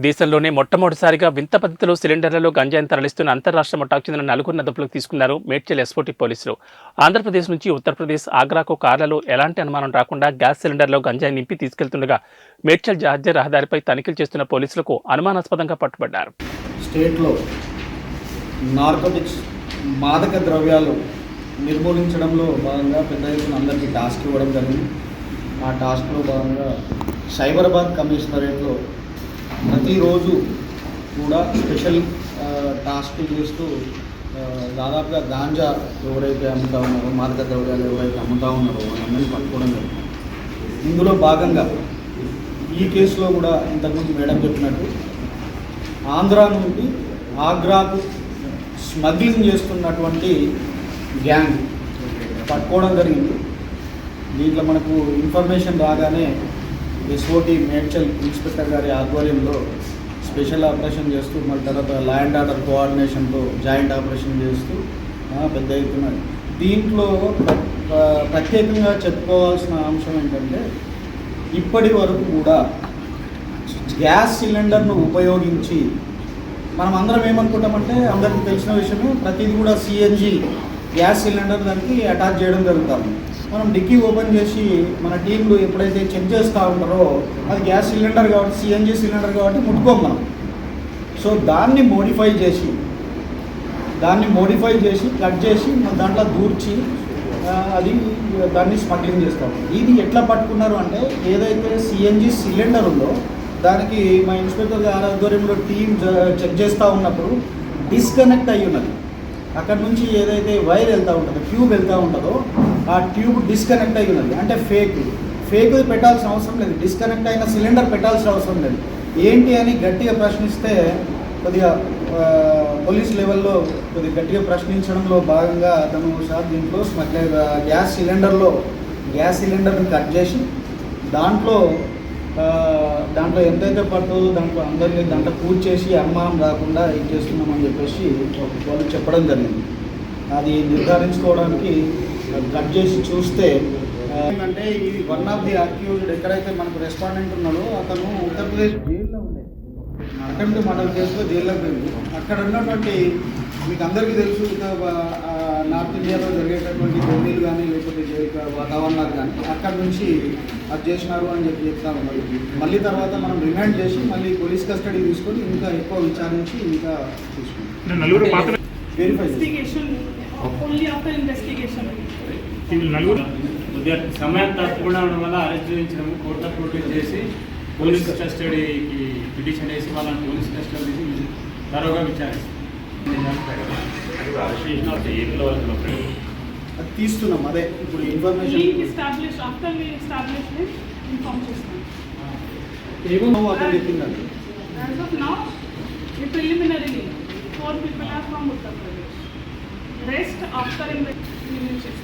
దేశంలోనే మొట్టమొదటిసారిగా వింత పద్ధతిలో సిలిండర్లలో గంజాయిని తరలిస్తున్న అంతర్రాష్ట్ర ముఠాకు చెందిన నలుగురిని అదుపులోకి తీసుకున్నారు మేడ్చల్ ఎస్ఓటీ పోలీసులు. ఆంధ్రప్రదేశ్ నుంచి ఉత్తరప్రదేశ్ ఆగ్రాకు కార్లలో ఎలాంటి అనుమానం రాకుండా గ్యాస్ సిలిండర్లో గంజాయి నింపి తీసుకెళ్తుండగా మేడ్చల్ జాతీయ రహదారిపై తనిఖీలు చేస్తున్న పోలీసులకు అనుమానాస్పదంగా పట్టుబడ్డారు. స్టేట్లో నార్కోటిక్స్ మాదక ద్రవ్యాలు నిర్మూలించడంలో భాగంగా పెద్ద ఎత్తున అందరికీ టాస్క్ ఇవ్వడం జరిగింది. ఆ టాస్క్లో భాగంగా సైబరాబాద్ కమిషనరేట్లో ప్రతిరోజు కూడా స్పెషల్ టాస్క్ చేస్తూ దాదాపుగా గాంజా ఎవరైతే అమ్ముతా ఉన్నారో, మాదక ద్రవ్యాలు ఎవరైతే అమ్ముతా ఉన్నారో వాళ్ళందరినీ పట్టుకోవడం జరిగింది. ఇందులో భాగంగా ఈ కేసులో కూడా ఇంతకుముందు మేడం చెప్పినట్టు ఆంధ్రా నుండి ఆగ్రాకు స్మగ్లింగ్ చేస్తున్నటువంటి గ్యాంగ్ పట్టుకోవడం జరిగింది. దీంట్లో మనకు ఇన్ఫర్మేషన్ రాగానే ఎస్ఓటీ మేడ్చల్ ఇన్స్పెక్టర్ గారి ఆధ్వర్యంలో స్పెషల్ ఆపరేషన్ చేస్తూ మళ్ళీ తర్వాత లా అండ్ ఆర్డర్ కోఆర్డినేషన్తో జాయింట్ ఆపరేషన్ చేస్తూ పెద్ద ఎత్తున దీంట్లో ప్రత్యేకంగా చెప్పుకోవాల్సిన అంశం ఏంటంటే ఇప్పటి వరకు కూడా గ్యాస్ సిలిండర్ను ఉపయోగించి మనం అందరం ఏమనుకుంటామంటే అందరికీ తెలిసిన విషయమే, ప్రతిదీ కూడా సిఎన్జి గ్యాస్ సిలిండర్ దానికి అటాచ్ చేయడం జరుగుతుంది. మనం డిక్కీ ఓపెన్ చేసి మన టీంలు ఎప్పుడైతే చెక్ చేస్తూ ఉంటారో అది గ్యాస్ సిలిండర్ కాబట్టి సిఎన్జి సిలిండర్ కాబట్టి ముట్టుకోం మనం. సో దాన్ని మోడిఫై చేసి కట్ చేసి మన దాంట్లో దూర్చి దాన్ని స్మగ్లింగ్ చేస్తాం. ఇది ఎట్లా పట్టుకున్నారు అంటే ఏదైతే సిఎన్జి సిలిండర్ ఉందో దానికి మా ఇన్స్పెక్టర్ గారి ఆధ్వర్యంలో టీం చెక్ చేస్తూ ఉన్నప్పుడు డిస్కనెక్ట్ అయ్యి ఉన్నది. అక్కడ నుంచి ఏదైతే వైర్ వెళ్తూ ఉంటుందో, ట్యూబ్ వెళ్తూ ఉంటుందో ఆ ట్యూబ్ డిస్కనెక్ట్ అయ్యి ఉన్నది. అంటే ఫేక్ పెట్టాల్సిన అవసరం లేదు, డిస్కనెక్ట్ అయిన సిలిండర్ పెట్టాల్సిన అవసరం లేదు. ఏంటి అని గట్టిగా ప్రశ్నిస్తే కొద్దిగా పోలీస్ లెవెల్లో కొద్దిగా గట్టిగా ప్రశ్నించడంలో భాగంగా అతను సార్ దీంట్లో గ్యాస్ సిలిండర్ని కట్ చేసి దాంట్లో ఎంతైతే పడుతుందో దాంట్లో పూజ చేసి అనుమానం రాకుండా ఇది చేస్తున్నామని చెప్పేసి వాళ్ళు చెప్పడం జరిగింది. అది నిర్ధారించుకోవడానికి కట్ చేసి చూస్తే ఏంటంటే ఇది వన్ ఆఫ్ ది అక్యూజ్డ్ ఎక్కడైతే మనకు రెస్పాండెంట్ ఉన్నాడో అతను ఉత్తరప్రదేశ్ జైల్లో ఉండే అటెంప్ట్ మర్డర్ కేసులో జైల్లో పోయింది. అక్కడ ఉన్నటువంటి మీకు అందరికీ తెలుసు నార్త్ ఇండియాలో జరిగేటటువంటి ఢిల్లీలు కానీ లేకపోతే వాతావరణాలు కానీ అక్కడ నుంచి అది చేసినారు అని చెప్తా ఉన్నారు. మళ్ళీ తర్వాత మనం రిమాండ్ చేసి మళ్ళీ పోలీస్ కస్టడీ తీసుకొని ఇంకా ఎక్కువ విచారించి ఇంకా తీసుకుంటాం. సమయం తప్పకుండా ఉండడం వల్ల అరెస్ట్ చేయించడము, కోర్టులో ప్రొడ్యూస్ చేసి పోలీస్ కస్టడీకి పిటిషన్ వేసి వాళ్ళని పోలీస్ కస్టడీ తీసి తరోగా విచారిస్తాం. అది తీస్తున్నాం. అదే ఇప్పుడు ఇన్ఫర్మేషన్ ఏమో అతను చెప్పిందండి. Preliminarily, 4 people are from Uttar Pradesh. Rest after investigation.